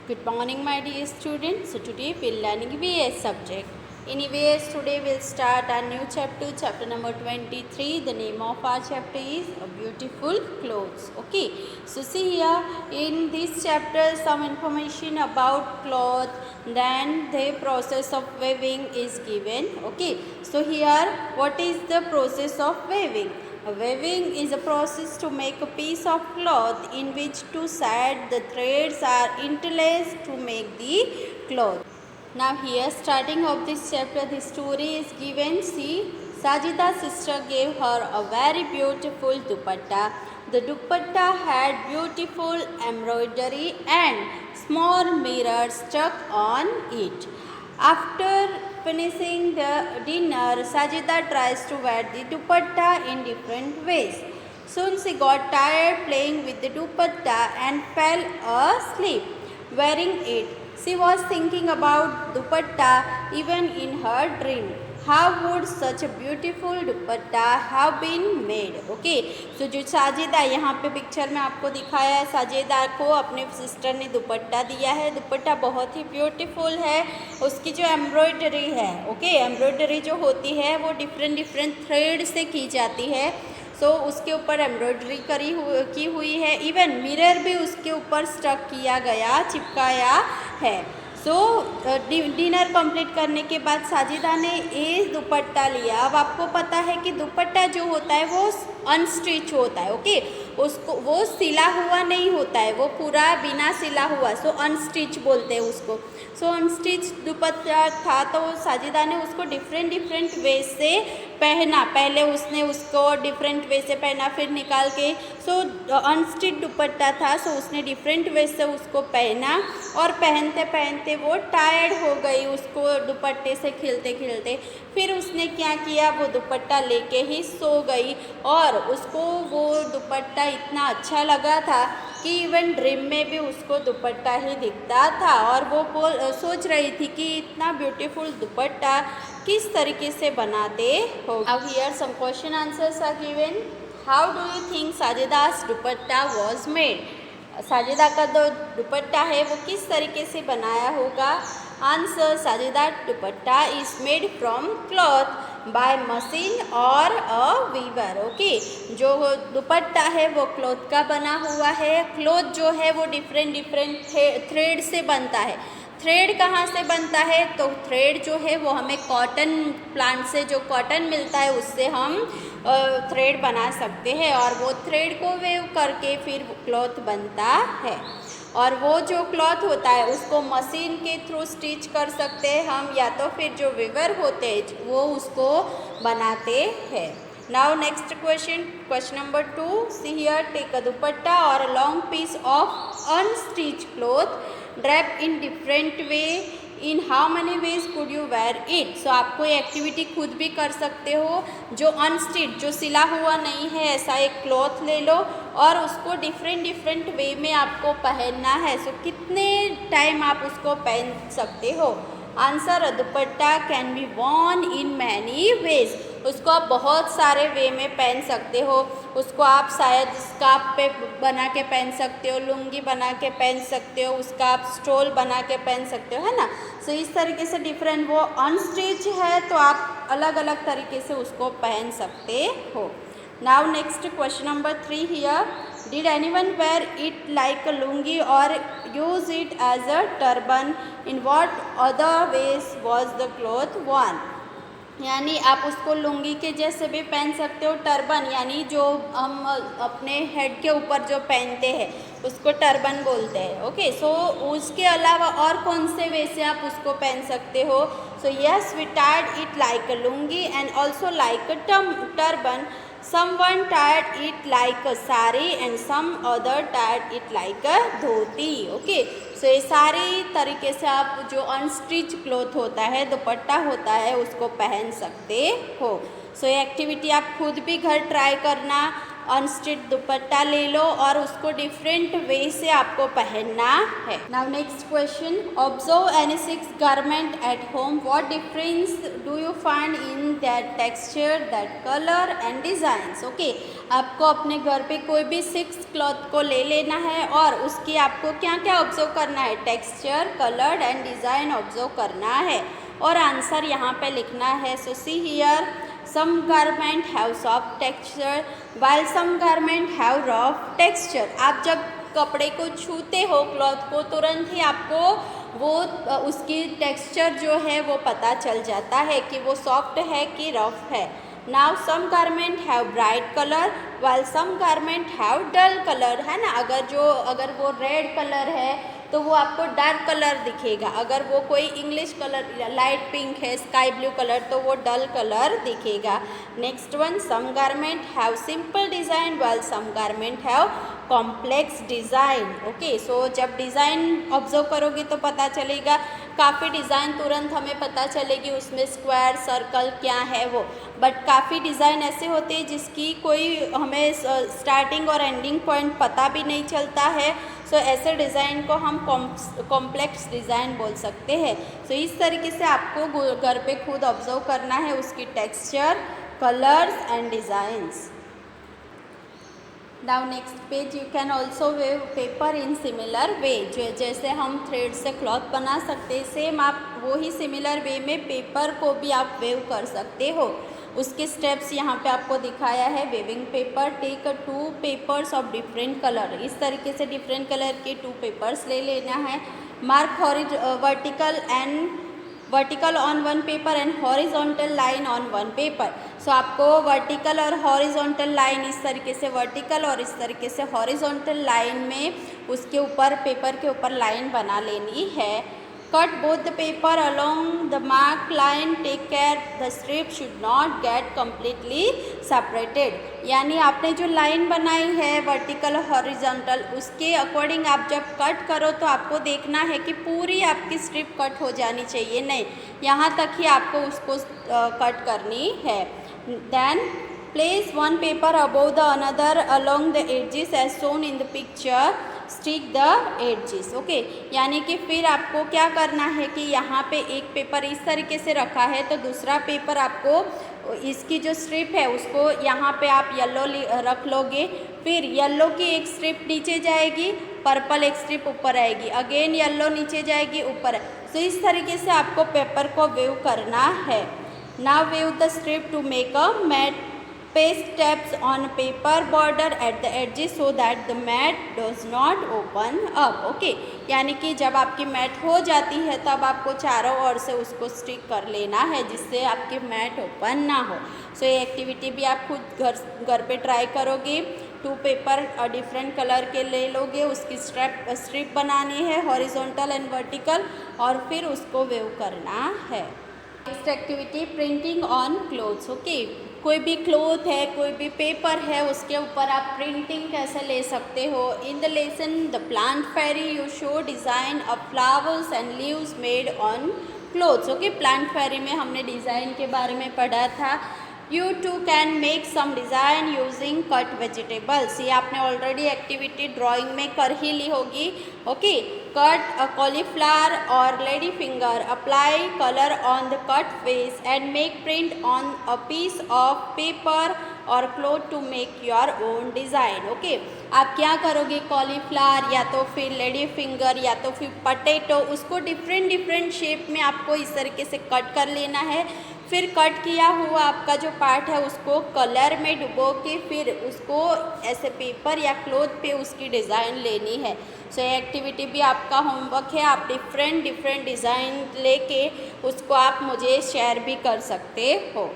Good morning, my dear students. So today we'll learning VS subject. In VS today we'll start our new chapter, chapter number 23. The name of our chapter is A Beautiful Clothes. Okay. So see here in this chapter some information about cloth. Then the process of weaving is given. Okay. So here what is the process of weaving? Weaving is a process to make a piece of cloth in which two sides the threads are interlaced to make the cloth. Now here starting of this chapter the story is given. See, Sajida's sister gave her a very beautiful dupatta. The dupatta had beautiful embroidery and small mirrors stuck on it. After finishing the dinner, Sajida tries to wear the dupatta in different ways. Soon she got tired playing with the dupatta and fell asleep wearing it. She was thinking about dupatta even in her dream. How would such a beautiful dupatta have been made? Okay, so जो साजिदा यहाँ पे picture में आपको दिखाया है, साजिदा को अपने sister ने दुपट्टा दिया है. दुपट्टा बहुत ही ब्यूटीफुल है. उसकी जो एम्ब्रॉयडरी है, ओके, एम्ब्रॉयडरी जो होती है वो डिफरेंट थ्रेड से की जाती है. सो उसके ऊपर एम्ब्रॉयडरी की हुई है. इवन मिरर भी उसके ऊपर स्टक किया गया, चिपकाया है. सो डिनर कंप्लीट करने के बाद साजिदा ने ये दुपट्टा लिया. अब आपको पता है कि दुपट्टा जो होता है वो अनस्टिच होता है. ओके, उसको वो सिला हुआ नहीं होता है, वो पूरा बिना सिला हुआ. सो अनस्टिच बोलते हैं उसको. सो अनस्टिच दुपट्टा था तो साजिदा ने उसको डिफरेंट वे से पहना. पहले उसने उसको डिफरेंट वे से पहना, फिर निकाल के. सो अनस्टिच दुपट्टा था, सो उसने डिफरेंट वे से उसको पहना और पहनते पहनते वो टायर्ड हो गई उसको दुपट्टे से खिलते खिलते. फिर उसने क्या किया, वो दुपट्टा लेके ही सो गई और उसको वो दुपट्टा इतना अच्छा लगा था कि इवन ड्रीम में भी उसको दुपट्टा ही दिखता था. और वो सोच रही थी कि इतना ब्यूटीफुल दुपट्टा किस तरीके से बनाते हो. अब here some question answers are given. How do you think Sajida's dupatta was made? Sajida का जो दुपट्टा है वो किस तरीके से बनाया होगा? Answer, Sajida dupatta is made from cloth by machine और अ वीवर. ओके, जो दुपट्टा है वो क्लॉथ का बना हुआ है. क्लॉथ जो है वो डिफरेंट थ्रेड से बनता है. थ्रेड कहाँ से बनता है? तो थ्रेड जो है वो हमें कॉटन प्लांट से जो कॉटन मिलता है उससे हम थ्रेड बना सकते हैं और वो थ्रेड को वेव करके फिर क्लॉथ बनता है. और वो जो क्लॉथ होता है उसको मशीन के थ्रू स्टिच कर सकते हैं हम, या तो फिर जो वीवर होते हैं वो उसको बनाते हैं. Now next question number 2. See here, take a dupatta और a long piece of unstitch cloth drape in different way. In how many ways could you wear it? So आपको ये एक्टिविटी खुद भी कर सकते हो. जो अनस्टिच, जो सिला हुआ नहीं है, ऐसा एक क्लॉथ ले लो और उसको डिफरेंट वे में आपको पहनना है. सो कितने टाइम आप उसको पहन सकते हो? Answer, dupatta can be Warne in many ways. उसको आप बहुत सारे वे में पहन सकते हो. उसको आप शायद स्कार्फ पे बना के पहन सकते हो, लुंगी बना के पहन सकते हो, उसका आप स्टोल बना के पहन सकते हो, है ना. सो इस तरीके से डिफरेंट, वो अनस्टिच है तो आप अलग अलग तरीके से उसको पहन सकते हो. Now next question number 3 here. Did anyone wear it like a lungi और use it as a turban? In what other ways was the cloth worn? यानी आप उसको लुंगी के जैसे भी पहन सकते हो. टर्बन यानी जो हम अपने हेड के ऊपर जो पहनते हैं उसको टर्बन बोलते हैं. ओके, सो उसके अलावा और कौन से वे से आप उसको पहन सकते हो? So yes, we tied it like a lungi and also like a turban. Someone tied it like a sari and some other tied it like a dhoti. Okay, so ये सारी तरीके से आप जो अनस्टिच क्लॉथ होता है, दुपट्टा होता है, उसको पहन सकते हो. सो ये एक्टिविटी आप खुद भी घर ट्राई करना. अनस्टिच दुपट्टा ले लो और उसको डिफरेंट वे से आपको पहनना है। Now next question, observe any 6 garment at home, what difference do you find in that texture, that colour and designs. Okay, आपको अपने घर पे कोई भी 6 क्लॉथ को ले लेना है और उसकी आपको क्या क्या ऑब्जर्व करना है, texture, colour and design observe करना है और आंसर यहाँ पे लिखना है। So see here, some garment have soft texture while some garment have rough texture। आप जब कपड़े को छूते हो, क्लॉथ को, तुरंत ही आपको वो उसकी टेक्सचर जो है वो पता चल जाता है कि वो सॉफ्ट है कि रफ है। Now some garment have bright colour while some garment have dull colour, है ना। अगर वो रेड कलर है तो वो आपको डार्क कलर दिखेगा, अगर वो कोई इंग्लिश कलर लाइट पिंक है, स्काई ब्लू कलर, तो वो डल कलर दिखेगा। Next one, some garment have simple design while some garment have complex design. Okay, so जब डिज़ाइन ऑब्जर्व करोगे तो पता चलेगा, काफ़ी डिज़ाइन तुरंत हमें पता चलेगी उसमें स्क्वायर, सर्कल क्या है वो, बट काफ़ी डिज़ाइन ऐसे होते हैं जिसकी कोई हमें स्टार्टिंग और एंडिंग पॉइंट पता भी नहीं चलता है। सो ऐसे डिज़ाइन को हम कॉम्प्लेक्स डिज़ाइन बोल सकते हैं। सो इस तरीके से आपको घर पे खुद ऑब्जर्व करना है उसकी texture, colours and designs. Now next page, you can also wave paper in similar way. जैसे हम थ्रेड से क्लॉथ बना सकते हैं, सेम आप वही सिमिलर वे में पेपर को भी आप वेव कर सकते हो। उसके स्टेप्स यहाँ पे आपको दिखाया है। Weaving paper, take 2 papers of different colour, इस तरीके से डिफरेंट कलर के 2 पेपर्स ले लेना है। Mark vertical on 1 paper and horizontal line on 1 paper. So आपको वर्टिकल और हॉरिजॉन्टल लाइन, इस तरीके से वर्टिकल और इस तरीके से हॉरिजॉन्टल लाइन में उसके ऊपर, पेपर के ऊपर लाइन बना लेनी है। Cut both the paper along the mark line, take care the strip should not get completely separated. यानी आपने जो लाइन बनाई है वर्टिकल हॉरिजॉन्टल, उसके अकॉर्डिंग आप जब कट करो तो आपको देखना है कि पूरी आपकी स्ट्रिप कट हो जानी चाहिए, नहीं, यहाँ तक ही आपको उसको कट करनी है। Then place 1 paper above the another along the edges edge shown in the picture, stick the edges. Okay, यानी कि फिर आपको क्या करना है कि यहाँ पे एक पेपर इस तरीके से रखा है तो दूसरा पेपर आपको इसकी जो स्ट्रिप है उसको यहाँ पे आप येलो रख लोगे, फिर येलो की एक स्ट्रिप नीचे जाएगी, पर्पल एक स्ट्रिप ऊपर आएगी, अगेन येलो नीचे जाएगी, ऊपर। तो इस तरीके से आपको पेपर को वेव करना है। Now weave the strip to make a mat, paste tabs on paper border at the edges so that the mat does not open up। Okay, यानी कि जब आपकी मैट हो जाती है तब आपको चारों ओर से उसको स्टिक कर लेना है जिससे आपकी मैट ओपन ना हो। सो ये एक्टिविटी भी आप खुद घर पे ट्राई करोगे। 2 पेपर डिफरेंट कलर के ले लोगे, उसकी स्ट्रिप बनानी है हॉरिजॉन्टल एंड वर्टिकल और फिर उसको वेव करना है। Next activity, printing on clothes. Okay, कोई भी क्लोथ है, कोई भी पेपर है, उसके ऊपर आप प्रिंटिंग कैसे ले सकते हो। In the lesson the plant fairy you show design of flowers and leaves made on clothes. Okay, plant fairy में हमने डिज़ाइन के बारे में पढ़ा था। You too can make some design using cut vegetables। ये आपने ऑलरेडी एक्टिविटी ड्राइंग में कर ही ली होगी। ओके, कट अ कॉलीफ्लावर और lady finger, apply colour on the cut face and make print on a piece of paper और cloth to make your own design. Okay, आप क्या करोगे, कॉलीफ्लावर या तो फिर लेडी फिंगर या तो फिर पटेटो, उसको डिफरेंट शेप में आपको इस तरीके से कट कर लेना है। फिर कट किया हुआ आपका जो पार्ट है उसको कलर में डुबो के फिर उसको ऐसे पेपर या क्लोथ पे उसकी डिज़ाइन लेनी है। सो ये एक्टिविटी भी आपका होमवर्क है। आप डिफरेंट डिज़ाइन लेके उसको आप मुझे शेयर भी कर सकते हो।